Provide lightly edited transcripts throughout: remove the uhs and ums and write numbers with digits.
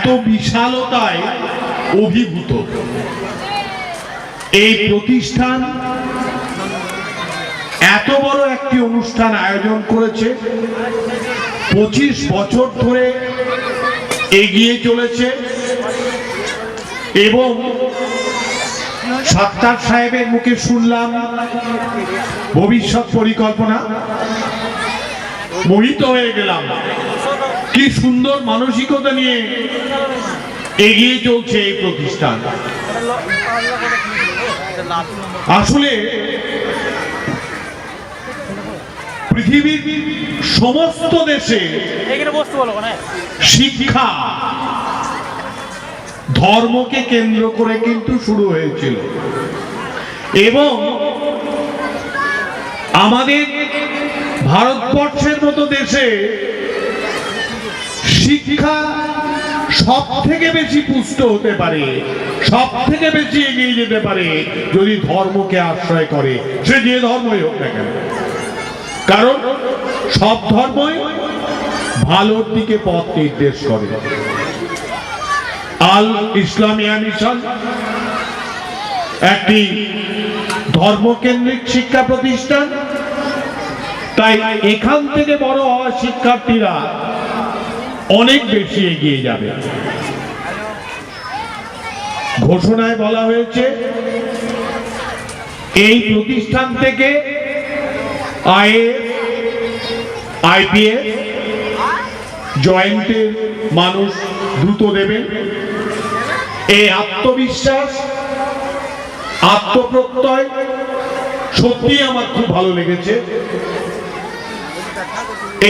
এত বিশালতায় অভিভূত। এই প্রতিষ্ঠান এত বড় একটি অনুষ্ঠান আয়োজন করেছে, 25 বছর ধরে এগিয়ে চলেছে এবং সাত্তার সাহেবের মুখে শুনলাম ভবিষ্যৎ পরিকল্পনা, মোহিত হয়ে গেলাম। কি সুন্দর মানসিকতা নিয়ে এগিয়ে চলছে এই প্রতিষ্ঠান। আসলে পৃথিবীর সমস্ত দেশে শিক্ষা ধর্মকে কেন্দ্র করে কিন্তু শুরু হয়েছিল এবং আমাদের ভারতবর্ষের মতো দেশে শিক্ষা সব থেকে বেশি পুষ্ট হতে পারে, সব থেকে বেশি এগিয়ে যেতে পারে যদি ধর্মকে আশ্রয় করে, সে যে ধর্মই হোক না কেন। কারণ সব ধর্মই ভালোর দিকে পথ নির্দেশ করে। আল ইসলামিয়া মিশন একটি ধর্মকেন্দ্রিক শিক্ষা প্রতিষ্ঠান, তাই এখান থেকে বড় হওয়া শিক্ষার্থীরা অনেক বেশি এগিয়ে যাবে। ঘোষণায় বলা হয়েছে এই প্রতিষ্ঠান থেকে আইএএস, আইপিএস, জয়েন্টের মানুষ দ্রুত দেবেন। এই আত্মবিশ্বাস, আত্মপ্রত্যয় সত্যি আমার খুব ভালো লেগেছে।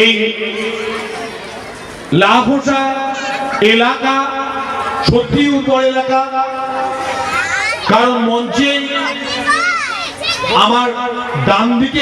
এই লাভোসা এলাকা সত্যি উর্বর এলাকা, কারণ মঞ্চে আমার ডান দিকে